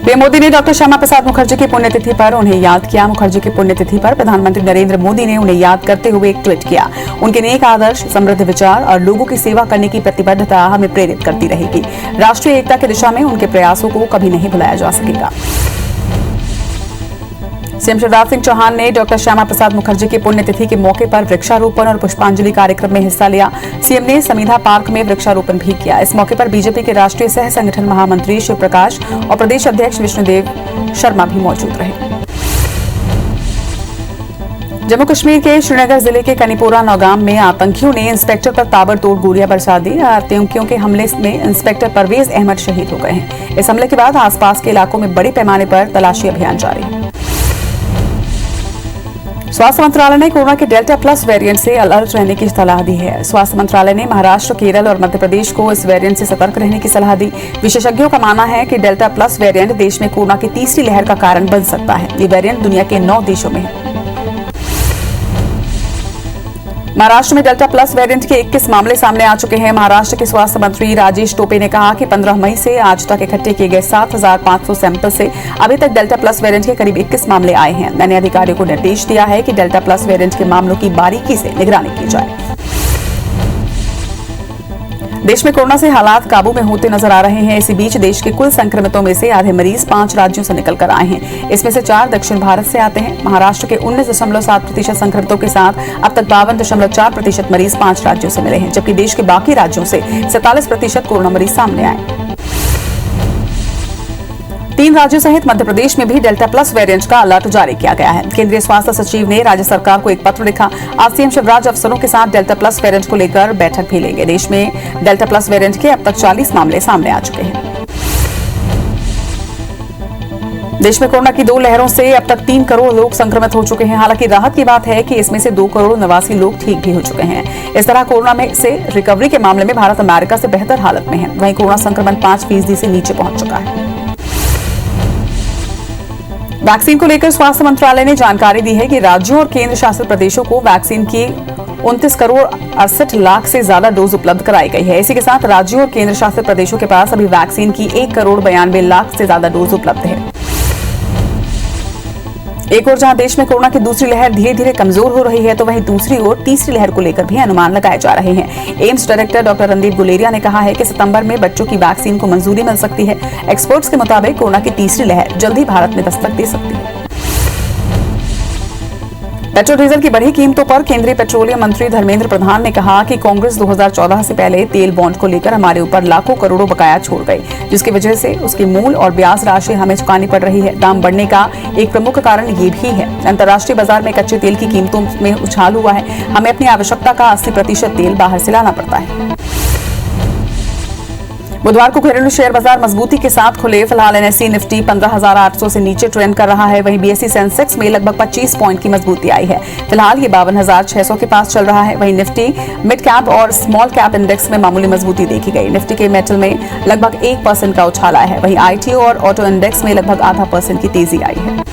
PM Modi ने doctor Shyama Prasad Mukherjee की पुण्यतिथि पर उन्हें याद किया। मुखर्जी की पुण्यतिथि पर प्रधानमंत्री नरेंद्र मोदी ने उन्हें याद करते हुए एक ट्वीट किया। उनके नेक आदर्श, समृद्ध विचार और लोगों की सेवा करने की प्रतिबद्धता हमें प्रेरित करती रहेगी। राष्ट्रीय एकता की दिशा में उनके प्रयासों को कभी नहीं भुलाया जा सकेगा। सीएम शिवराज सिंह चौहान ने डॉक्टर श्यामा प्रसाद मुखर्जी की पुण्यतिथि के मौके पर वृक्षारोपण और पुष्पांजलि कार्यक्रम में हिस्सा लिया। सीएम ने समीधा पार्क में वृक्षारोपण भी किया। इस मौके पर बीजेपी के राष्ट्रीय सह संगठन महामंत्री शिव प्रकाश और प्रदेश अध्यक्ष विष्णुदेव शर्मा भी मौजूद रहे। जम्मू कश्मीर के श्रीनगर जिले के कनीपोरा नौगाम में आतंकियों ने इंस्पेक्टर पर ताबड़तोड़ गोलियां बरसा दी। आतंकियों के हमले में इंस्पेक्टर परवेज अहमद शहीद हो गए हैं। इस हमले के बाद आसपास के इलाकों में बड़े पैमाने पर तलाशी अभियान जारी है। स्वास्थ्य मंत्रालय ने कोरोना के डेल्टा प्लस वेरिएंट से अलर्ट रहने की सलाह दी है। स्वास्थ्य मंत्रालय ने महाराष्ट्र, केरल और मध्य प्रदेश को इस वेरिएंट से सतर्क रहने की सलाह दी। विशेषज्ञों का मानना है कि डेल्टा प्लस वेरिएंट देश में कोरोना की तीसरी लहर का कारण बन सकता है। ये वेरिएंट दुनिया के 9 देशों में है। महाराष्ट्र में डेल्टा प्लस वेरिएंट के 21 मामले सामने आ चुके हैं। महाराष्ट्र के स्वास्थ्य मंत्री राजेश टोपे ने कहा कि 15 मई से आज तक इकट्ठे किए गए 7,500 सैंपल से अभी तक डेल्टा प्लस वेरिएंट के करीब 21 मामले आए हैं। मैंने अधिकारियों को निर्देश दिया है कि डेल्टा प्लस वेरिएंट के मामलों की बारीकी से निगरानी की जाए। देश में कोरोना से हालात काबू में होते नजर आ रहे हैं। इसी बीच देश के कुल संक्रमितों में से आधे मरीज 5 राज्यों से निकलकर आए हैं। इसमें से 4 दक्षिण भारत से आते हैं। महाराष्ट्र के 19.7% संक्रमितों के साथ अब तक 52.4% मरीज 5 राज्यों से मिले हैं, जबकि देश के बाकी राज्यों से 47% कोरोना मरीज सामने आए। 3 राज्यों सहित मध्य प्रदेश में भी डेल्टा प्लस वेरिएंट का अलर्ट जारी किया गया है। केंद्रीय स्वास्थ्य सचिव ने राज्य सरकार को एक पत्र लिखा। आज सीएम शिवराज अफसरों के साथ डेल्टा प्लस वेरिएंट को लेकर बैठक भी लेंगे। देश में डेल्टा प्लस वेरिएंट के अब तक 40 मामले सामने आ चुके हैं। देश में कोरोना की 2 लहरों से अब तक 3 करोड़ लोग संक्रमित हो चुके हैं। हालांकि राहत की बात है कि इसमें से 2 करोड़ 89 लोग ठीक भी हो चुके हैं। इस तरह कोरोना में से रिकवरी के मामले में भारत अमेरिका से बेहतर हालत में है। वहीं कोरोना संक्रमण 5% से नीचे पहुंच चुका है। वैक्सीन को लेकर स्वास्थ्य मंत्रालय ने जानकारी दी है कि राज्यों और केंद्र शासित प्रदेशों को वैक्सीन की 29 करोड़ 68 लाख से ज्यादा डोज उपलब्ध कराई गई है। इसी के साथ राज्यों और केंद्र शासित प्रदेशों के पास अभी वैक्सीन की 1 करोड़ 92 लाख से ज्यादा डोज उपलब्ध है। एक ओर जहां देश में कोरोना की दूसरी लहर धीरे धीरे कमजोर हो रही है, तो वहीं दूसरी ओर तीसरी लहर को लेकर भी अनुमान लगाए जा रहे हैं। AIIMS director doctor Randeep Guleria ने कहा है कि सितंबर में बच्चों की वैक्सीन को मंजूरी मिल सकती है। एक्सपर्ट्स के मुताबिक कोरोना की तीसरी लहर जल्द ही भारत में दस्तक दे सकती है। पेट्रोल डीजल की बढ़ी कीमतों पर केंद्रीय पेट्रोलियम मंत्री धर्मेंद्र प्रधान ने कहा कि कांग्रेस 2014 से पहले तेल बॉन्ड को लेकर हमारे ऊपर लाखों करोड़ों बकाया छोड़ गई, जिसकी वजह से उसकी मूल और ब्याज राशि हमें चुकानी पड़ रही है। दाम बढ़ने का एक प्रमुख कारण ये भी है। अंतर्राष्ट्रीय बाजार में कच्चे तेल की कीमतों में उछाल हुआ है। हमें अपनी आवश्यकता का 80% तेल बाहर से लाना पड़ता है। बुधवार को घरेलू शेयर बाजार मजबूती के साथ खुले। फिलहाल एनएसई निफ्टी 15,800 से नीचे ट्रेंड कर रहा है। वहीं बीएसई सेंसेक्स में लगभग 25 पॉइंट की मजबूती आई है। फिलहाल ये 52,600 के पास चल रहा है। वहीं निफ्टी मिड कैप और स्मॉल कैप इंडेक्स में मामूली मजबूती देखी गई। निफ्टी के मेटल में लगभग 1% का उछाल आया है। वहीं आईटी और ऑटो इंडेक्स में लगभग 0.5% की तेजी आई है।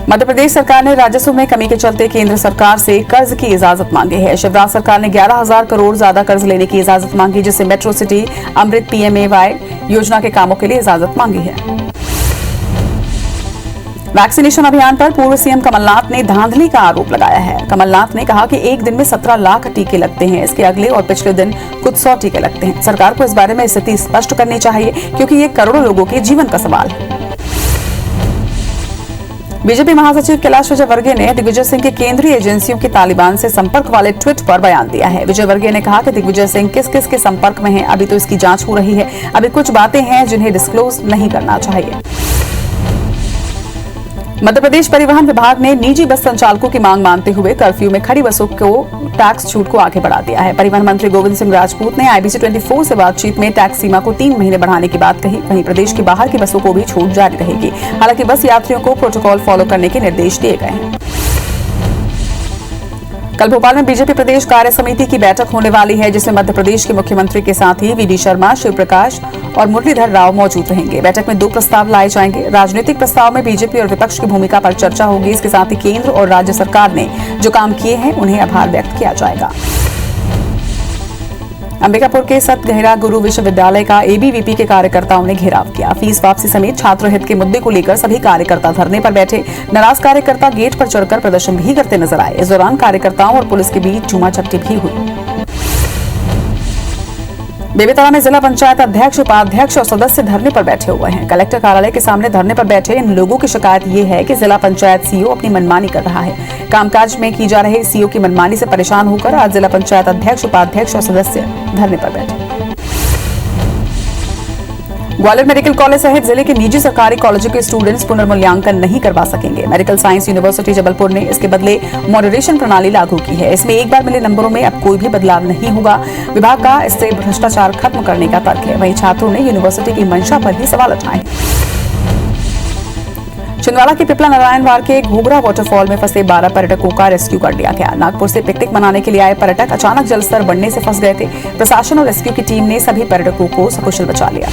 मध्य प्रदेश सरकार ने राजस्व में कमी के चलते केंद्र सरकार से कर्ज की इजाजत मांगी है। शिवराज सरकार ने 11,000 करोड़ ज्यादा कर्ज लेने की इजाजत मांगी, जिससे मेट्रो सिटी अमृत पीएमएवाई योजना के कामों के लिए इजाजत मांगी है। वैक्सीनेशन अभियान पर पूर्व सीएम कमलनाथ ने धांधली का आरोप लगाया है। कमलनाथ ने कहा कि एक दिन में 17 लाख टीके लगते हैं। इसके अगले और पिछले दिन कुछ 100 टीके लगते हैं। सरकार को इस बारे में स्थिति स्पष्ट करनी चाहिए, क्योंकि ये करोड़ों लोगों के जीवन का सवाल है। बीजेपी महासचिव कैलाश विजयवर्गीय ने दिग्विजय सिंह की केंद्रीय एजेंसियों के तालिबान से संपर्क वाले ट्वीट पर बयान दिया है। विजयवर्गीय ने कहा कि दिग्विजय सिंह किस किस के संपर्क में हैं, अभी तो इसकी जांच हो रही है। अभी कुछ बातें हैं जिन्हें डिस्क्लोज नहीं करना चाहिए। मध्य प्रदेश परिवहन विभाग ने निजी बस संचालकों की मांग मानते हुए कर्फ्यू में खड़ी बसों को टैक्स छूट को आगे बढ़ा दिया है। परिवहन मंत्री गोविंद सिंह राजपूत ने आईबीसी 24 से बातचीत में टैक्स सीमा को 3 महीने बढ़ाने की बात कही। वहीं प्रदेश के बाहर की बसों को भी छूट जारी रहेगी। हालांकि बस यात्रियों को प्रोटोकॉल फॉलो करने के निर्देश दिए गए हैं। कल भोपाल में बीजेपी प्रदेश कार्य समिति की बैठक होने वाली है, जिसमें मध्य प्रदेश के मुख्यमंत्री के साथ ही वीडी शर्मा, शिव प्रकाश और मुरलीधर राव मौजूद रहेंगे। बैठक में 2 प्रस्ताव लाए जाएंगे। राजनीतिक प्रस्ताव में बीजेपी और विपक्ष की भूमिका पर चर्चा होगी। इसके साथ ही केंद्र और राज्य सरकार ने जो काम किए हैं उन्हें आभार व्यक्त किया जाएगा। अंबिकापुर के सत गहरा गुरु विश्वविद्यालय का एबीवीपी के कार्यकर्ताओं ने घेराव किया। फीस वापसी समेत छात्र हित के मुद्दे को लेकर सभी कार्यकर्ता धरने पर बैठे। नाराज कार्यकर्ता गेट पर चढ़कर प्रदर्शन भी करते नजर आए। इस दौरान कार्यकर्ताओं और पुलिस के बीच झूमाझटटी भी हुई। बेमेतरा में जिला पंचायत अध्यक्ष, उपाध्यक्ष और सदस्य धरने पर बैठे हुए हैं। कलेक्टर कार्यालय के सामने धरने पर बैठे इन लोगों की शिकायत ये है कि जिला पंचायत सीईओ अपनी मनमानी कर रहा है। कामकाज में की जा रहे सीईओ की मनमानी से परेशान होकर आज जिला पंचायत अध्यक्ष, उपाध्यक्ष और सदस्य धरने पर बैठे। ग्वालियर मेडिकल कॉलेज सहित जिले के निजी सरकारी कॉलेजों के स्टूडेंट्स पुनर्मूल्यांकन नहीं करवा सकेंगे। मेडिकल साइंस यूनिवर्सिटी जबलपुर ने इसके बदले मॉडरेशन प्रणाली लागू की है। इसमें एक बार मिले नंबरों में अब कोई भी बदलाव नहीं होगा। विभाग का इससे भ्रष्टाचार खत्म करने का तर्क है। वहीं छात्रों ने यूनिवर्सिटी की मंशा पर ही सवाल उठाए। छिंदवाड़ा के पिपला नारायण वार के घोघरा वाटरफॉल में फंसे 12 पर्यटकों का रेस्क्यू कर लिया गया। नागपुर से पिकनिक मनाने के लिए आए पर्यटक अचानक जलस्तर बढ़ने से फंस गए थे। प्रशासन और रेस्क्यू की टीम ने सभी पर्यटकों को सकुशल बचा लिया।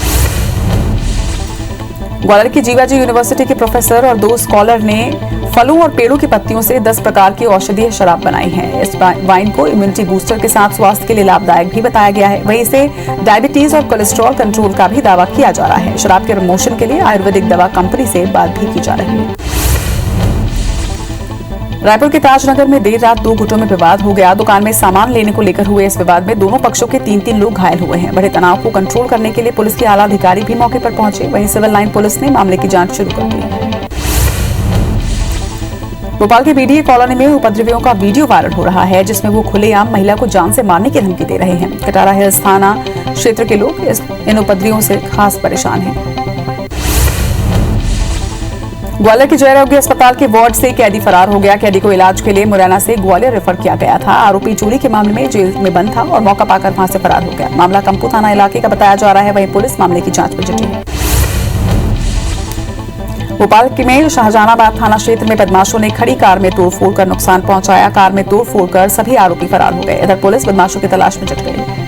ग्वालियर की जीवाजी यूनिवर्सिटी के प्रोफेसर और 2 स्कॉलर ने फलों और पेड़ों की पत्तियों से 10 प्रकार की औषधीय शराब बनाई है। इस वाइन को इम्यूनिटी बूस्टर के साथ स्वास्थ्य के लिए लाभदायक भी बताया गया है। वहीं इसे डायबिटीज और कोलेस्ट्रॉल कंट्रोल का भी दावा किया जा रहा है। शराब के प्रमोशन के लिए आयुर्वेदिक दवा कंपनी से बात भी की जा रही है। रायपुर के ताजनगर में देर रात 2 गुटों में विवाद हो गया। दुकान में सामान लेने को लेकर हुए इस विवाद में दोनों पक्षों के 3-3 लोग घायल हुए हैं। बड़े तनाव को कंट्रोल करने के लिए पुलिस के आला अधिकारी भी मौके पर पहुंचे। वहीं सिविल लाइन पुलिस ने मामले की जांच शुरू कर दी। भोपाल के बीडीए कॉलोनी में उपद्रवियों का वीडियो वायरल हो रहा है, जिसमें वो खुलेआम महिला को जान से मारने की धमकी दे रहे हैं। कटारा हिल्स थाना क्षेत्र के लोग इन उपद्रवियों से खास परेशान हैं। ग्वालियर के जयरोग्य अस्पताल के वार्ड से कैदी फरार हो गया। कैदी को इलाज के लिए मुरैना से ग्वालियर रेफर किया गया था। आरोपी चोरी के मामले में जेल में बंद था और मौका पाकर वहां से फरार हो गया। मामला कंपू थाना इलाके का बताया जा रहा है। वहीं पुलिस मामले की जांच में जुटी है। भोपाल में शाहजहानाबाद थाना क्षेत्र में बदमाशों ने खड़ी कार में तोड़फोड़ कर नुकसान पहुंचाया। कार में तोड़फोड़ कर सभी आरोपी फरार हो गए। इधर पुलिस बदमाशों की तलाश में जुट गई।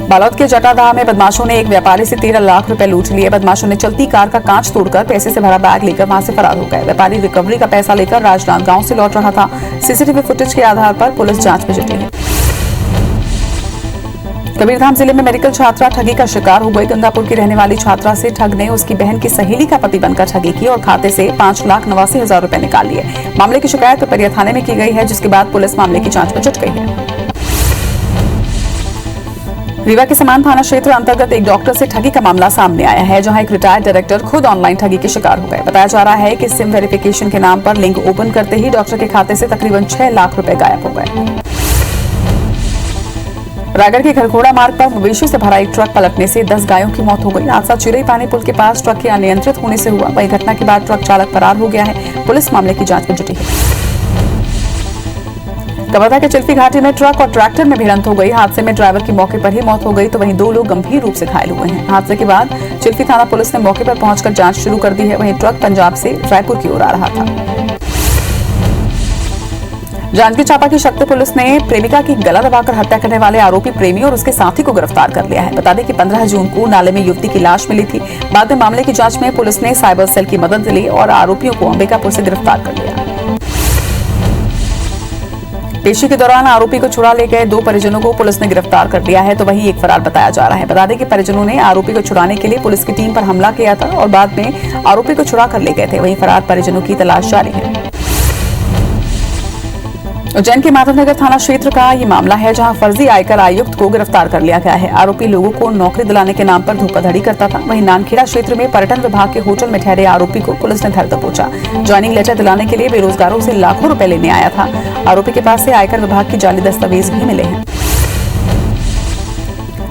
बालोद के जटादह में बदमाशों ने एक व्यापारी से 13 लाख रुपए लूट लिए। बदमाशों ने चलती कार का कांच तोड़कर पैसे से भरा बैग लेकर वहां से फरार हो गए। व्यापारी रिकवरी का पैसा लेकर राजनांद गांव से लौट रहा था। सीसीटीवी फुटेज के आधार पर पुलिस जांच में जुटी है। कबीरधाम जिले में मेडिकल छात्रा ठगी का शिकार हो गई। गंगापुर की रहने वाली छात्रा से ठग ने उसकी बहन की सहेली का पति बनकर ठगी की और खाते से 5,89,000 रुपए निकाल लिए। मामले की शिकायत पिपरिया थाने में की गई है, जिसके बाद पुलिस मामले की जांच में जुट गई है। रीवा के समान थाना क्षेत्र अंतर्गत एक डॉक्टर से ठगी का मामला सामने आया है, जहां एक रिटायर्ड डायरेक्टर खुद ऑनलाइन ठगी के शिकार हो गए। बताया जा रहा है कि सिम वेरिफिकेशन के नाम पर लिंक ओपन करते ही डॉक्टर के खाते से तकरीबन 6 लाख रुपए गायब हो गए। रायगढ़ के खरखोड़ा मार्ग पर मवेशियों से भरा एक ट्रक पलटने से 10 गायों की मौत हो गई। हादसा चिरई पानी पुल के पास ट्रक के अनियंत्रित होने से हुआ। वहीं घटना के बाद ट्रक चालक फरार हो गया है। पुलिस मामले की जांच में जुटी है। कवर्धा के चिल्फी घाटी में ट्रक और ट्रैक्टर में भिड़ंत हो गई। हादसे में ड्राइवर की मौके पर ही मौत हो गई, तो वहीं 2 लोग गंभीर रूप से घायल हुए हैं। हादसे के बाद चिल्फी थाना पुलिस ने मौके पर पहुंचकर जांच शुरू कर दी है। वहीं ट्रक पंजाब से रायपुर की ओर आ रहा था। जांजगीर चांपा की शक्ति पुलिस ने प्रेमिका की गला दबाकर हत्या करने वाले आरोपी प्रेमी और उसके साथी को गिरफ्तार कर लिया है। बता दें कि 15 जून को नाले में युवती की लाश मिली थी। बाद में मामले की जांच में पुलिस ने साइबर सेल की मदद ली और आरोपियों को अंबिकापुर से गिरफ्तार कर लिया। पेशी के दौरान आरोपी को छुड़ा ले गए 2 परिजनों को पुलिस ने गिरफ्तार कर लिया है, तो वहीं एक फरार बताया जा रहा है। बता दें कि परिजनों ने आरोपी को छुड़ाने के लिए पुलिस की टीम पर हमला किया था और बाद में आरोपी को छुड़ा कर ले गए थे। वहीं फरार परिजनों की तलाश जारी है। उज्जैन के माधवनगर थाना क्षेत्र का ये मामला है, जहां फर्जी आयकर आयुक्त को गिरफ्तार कर लिया गया है। आरोपी लोगों को नौकरी दिलाने के नाम पर धोखाधड़ी करता था। वहीं नानखेड़ा क्षेत्र में पर्यटन विभाग के होटल में ठहरे आरोपी को पुलिस ने धर दबोचा। ज्वाइनिंग लेटर दिलाने के लिए बेरोजगारों से लाखों रुपए लेने आया था। आरोपी के पास से आयकर विभाग की जाली दस्तावेज भी मिले हैं।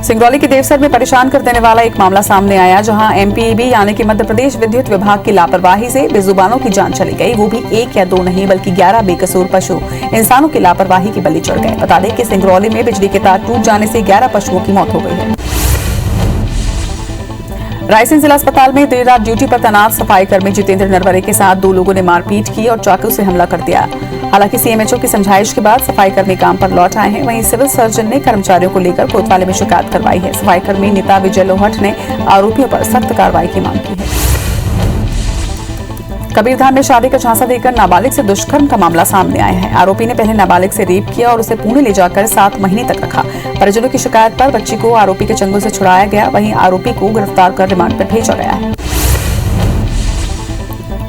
सिंगरौली के देवसर में परेशान कर देने वाला एक मामला सामने आया, जहां एमपीईबी यानी कि मध्य प्रदेश विद्युत विभाग की लापरवाही से बेजुबानों की जान चली गई। वो भी 1 या 2 नहीं बल्कि 11 बेकसूर पशु इंसानों की लापरवाही की बलि चढ़ गए। बता दें कि सिंगरौली में बिजली के तार टूट जाने से 11 पशुओं की मौत हो गई है। रायसेन जिला अस्पताल में देर रात ड्यूटी पर तैनात सफाई कर्मी जितेंद्र नरवरे के साथ 2 लोगों ने मारपीट की और चाकू से हमला कर दिया। हालांकि सीएमएचओ की समझाइश के बाद सफाई कर्मी काम पर लौट आए हैं। वहीं सिविल सर्जन ने कर्मचारियों को लेकर कोतवाली में शिकायत करवाई है। सफाई कर्मी नीता विजय लोहट ने आरोपियों पर सख्त कार्रवाई की मांग की है। कबीरधाम में शादी का झांसा देकर नाबालिग से दुष्कर्म का मामला सामने आया है। आरोपी ने पहले नाबालिग से रेप किया और उसे पुणे ले जाकर 7 महीने तक रखा। परिजनों की शिकायत पर बच्ची को आरोपी के चंगुल से छुड़ाया गया। वहीं आरोपी को गिरफ्तार कर रिमांड पर भेजा गया है।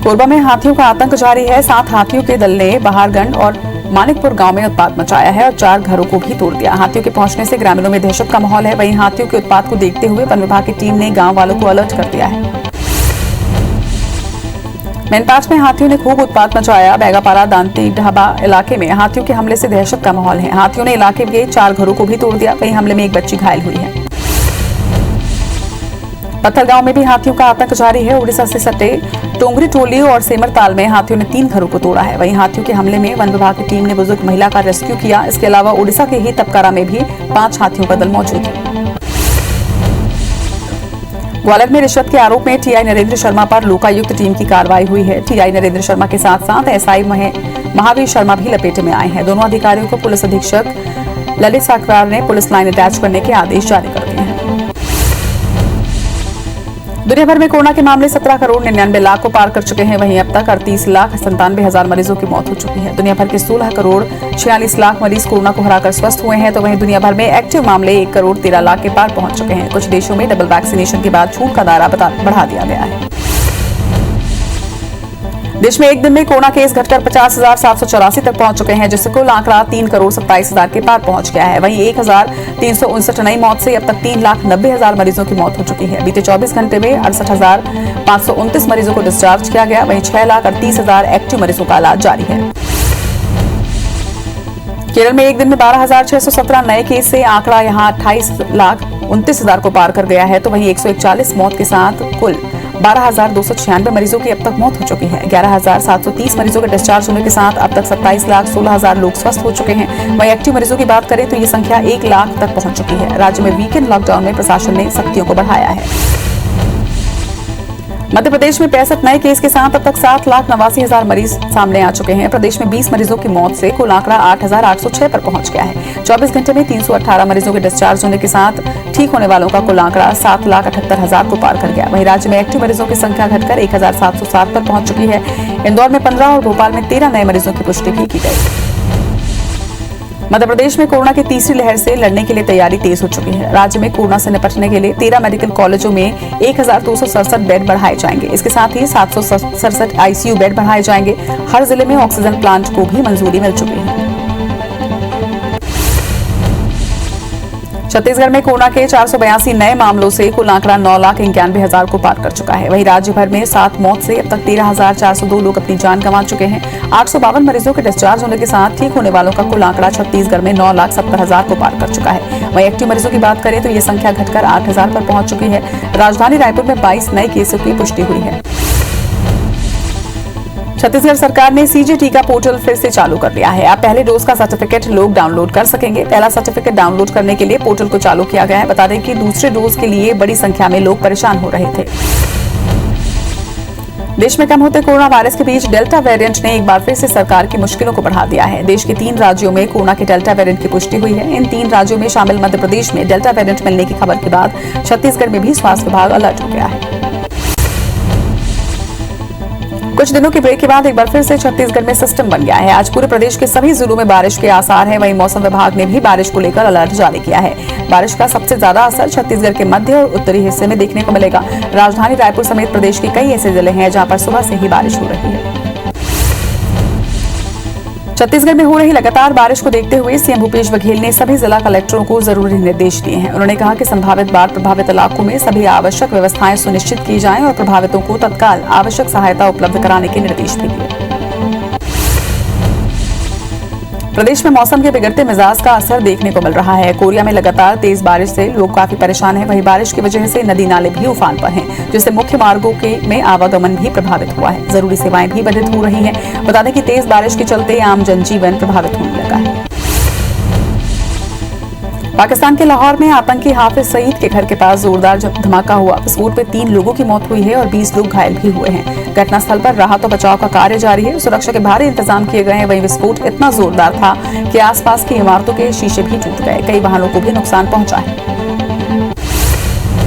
कोरबा में हाथियों का आतंक जारी है। 7 हाथियों के दल ने बहारगंज और मानिकपुर गांव में उत्पात मचाया है और 4 घरों को भी तोड़ दिया। हाथियों के पहुंचने से ग्रामीणों में दहशत का माहौल है। वहीं हाथियों के उत्पात को देखते हुए वन विभाग की टीम ने गांव वालों को अलर्ट कर दिया है। मैनपाट में हाथियों ने खूब उत्पात मचाया। बैगापारा दांती ढाबा इलाके में हाथियों के हमले से दहशत का माहौल है। हाथियों ने इलाके के 4 घरों को भी तोड़ दिया। वहीं हमले में एक बच्ची घायल हुई है। पत्थलगांव में भी हाथियों का आतंक जारी है। उड़ीसा से सटे टोंगरी टोली और सेमरताल में हाथियों ने 3 घरों को तोड़ा है। वहीं हाथियों के हमले में वन विभाग की टीम ने बुजुर्ग महिला का रेस्क्यू किया। इसके अलावा उड़ीसा के ही तपकारा में भी 5 हाथियों का दल मौजूद है। ग्वालियर में रिश्वत के आरोप में टीआई नरेंद्र शर्मा पर लोकायुक्त टीम की कार्रवाई हुई है। टीआई नरेंद्र शर्मा के साथ साथ एसआई महावीर शर्मा भी लपेटे में आए हैं। दोनों अधिकारियों को पुलिस अधीक्षक ललित साकरार ने पुलिस लाइन अटैच करने के आदेश जारी कर दिए हैं। दुनिया भर में कोरोना के मामले 17 करोड़ 99 लाख को पार कर चुके हैं। वहीं अब तक 38,97,000 मरीजों की मौत हो चुकी है। दुनिया भर के 16 करोड़ 46 लाख मरीज कोरोना को हराकर स्वस्थ हुए हैं। तो वहीं दुनिया भर में एक्टिव मामले 1 करोड़ 13 लाख के पार पहुंच चुके हैं। कुछ देशों में डबल वैक्सीनेशन के बाद छूट का दायरा बढ़ा दिया गया है। देश में एक दिन में कोरोना केस घटकर 50,784 तक पहुंच चुके हैं, जिससे कुल आंकड़ा 3 करोड़ 27,000 के पार पहुंच गया है। वहीं 1,359 नई मौत से अब तक 3,90,000 मरीजों की मौत हो चुकी है। बीते 24 घंटे में 68,529 मरीजों को डिस्चार्ज किया गया। वहीं 6,38,000 एक्टिव मरीजों का इलाज जारी है। केरल में एक दिन में 12,617 नए केस से आंकड़ा यहां 28,29,000 को पार कर गया है। तो वहीं 141 मौत के साथ कुल 12,296 मरीजों की अब तक मौत हो चुकी है। 11,730 मरीजों के डिस्चार्ज होने के साथ अब तक 27,16,000 लोग स्वस्थ हो चुके हैं। वहीं एक्टिव मरीजों की बात करें तो ये संख्या 1 लाख तक पहुंच चुकी है। राज्य में वीकेंड लॉकडाउन में प्रशासन ने सख्तियों को बढ़ाया है। मध्य प्रदेश में 65 नए केस के साथ अब तक 7,89,000 मरीज सामने आ चुके हैं। प्रदेश में 20 मरीजों की मौत से कुल आंकड़ा 8,806 पर पहुंच गया है। 24 घंटे में 318 मरीजों के डिस्चार्ज होने के साथ ठीक होने वालों का कुल आंकड़ा 7,78,000 को पार कर गया। वहीं राज्य में एक्टिव मरीजों की संख्या घटकर 1,707 पर पहुंच चुकी है। इंदौर में 15 और भोपाल में 13 नए मरीजों की पुष्टि भी की गई। मध्य प्रदेश में कोरोना की तीसरी लहर से लड़ने के लिए तैयारी तेज हो चुकी है। राज्य में कोरोना से निपटने के लिए 13 मेडिकल कॉलेजों में 1,267 बेड बढ़ाए जाएंगे। इसके साथ ही 767 आईसीयू बेड बढ़ाए जाएंगे। हर जिले में ऑक्सीजन प्लांट को भी मंजूरी मिल चुकी है। छत्तीसगढ़ में कोरोना के 482 नए मामलों से कुल आंकड़ा 9,91,000 को पार कर चुका है। वहीं राज्य भर में 7 मौत से अब तक 13,402 लोग अपनी जान गंवा चुके हैं। 852 मरीजों के डिस्चार्ज होने के साथ ठीक होने वालों का कुल आंकड़ा छत्तीसगढ़ में 9,70,000 को पार कर चुका है। वहीं एक्टिव मरीजों की बात करें तो ये संख्या घटकर 8,000 पर पहुंच चुकी है। राजधानी रायपुर में 22 नए केसों की पुष्टि हुई है। छत्तीसगढ़ सरकार ने सीजी टीका पोर्टल फिर से चालू कर दिया है। अब पहले डोज का सर्टिफिकेट लोग डाउनलोड कर सकेंगे। पहला सर्टिफिकेट डाउनलोड करने के लिए पोर्टल को चालू किया गया है। बता दें कि दूसरे डोज के लिए बड़ी संख्या में लोग परेशान हो रहे थे। देश में कम होते कोरोना वायरस के बीच डेल्टा वेरिएंट ने एक बार फिर से सरकार की मुश्किलों को बढ़ा दिया है। देश के 3 राज्यों में कोरोना के डेल्टा वेरिएंट की पुष्टि हुई है। इन 3 राज्यों में शामिल मध्य प्रदेश में डेल्टा वेरिएंट मिलने की खबर के बाद छत्तीसगढ़ में भी स्वास्थ्य विभाग अलर्ट हो गया है। कुछ दिनों के ब्रेक के बाद एक बार फिर से छत्तीसगढ़ में सिस्टम बन गया है। आज पूरे प्रदेश के सभी जिलों में बारिश के आसार हैं। वहीं मौसम विभाग ने भी बारिश को लेकर अलर्ट जारी किया है। बारिश का सबसे ज्यादा असर छत्तीसगढ़ के मध्य और उत्तरी हिस्से में देखने को मिलेगा। राजधानी रायपुर समेत प्रदेश के कई ऐसे जिले हैं जहां पर सुबह से ही बारिश हो रही है। छत्तीसगढ़ में हो रही लगातार बारिश को देखते हुए सीएम भूपेश बघेल ने सभी जिला कलेक्टरों को जरूरी निर्देश दिए हैं। उन्होंने कहा कि संभावित बाढ़ प्रभावित इलाकों में सभी आवश्यक व्यवस्थाएं सुनिश्चित की जाएं और प्रभावितों को तत्काल आवश्यक सहायता उपलब्ध कराने के निर्देश भी दिए। प्रदेश में मौसम के बिगड़ते मिजाज का असर देखने को मिल रहा है। कोरिया में लगातार तेज बारिश से लोग काफी परेशान हैं। वहीं बारिश की वजह से नदी नाले भी उफान पर हैं, जिससे मुख्य मार्गों में आवागमन भी प्रभावित हुआ है। जरूरी सेवाएं भी बाधित हो रही हैं। बता दें कि तेज बारिश के चलते आम जनजीवन प्रभावित होने लगा है। पाकिस्तान के लाहौर में आतंकी हाफिज सईद के घर के पास जोरदार धमाका हुआ। विस्फोट में 3 लोगों की मौत हुई है और 20 लोग घायल भी हुए हैं। घटनास्थल पर राहत और बचाव का कार्य जारी है। सुरक्षा के भारी इंतजाम किए गए हैं। वहीं विस्फोट इतना जोरदार था कि आसपास की इमारतों के शीशे भी टूट गए। कई वाहनों को भी नुकसान पहुंचा है।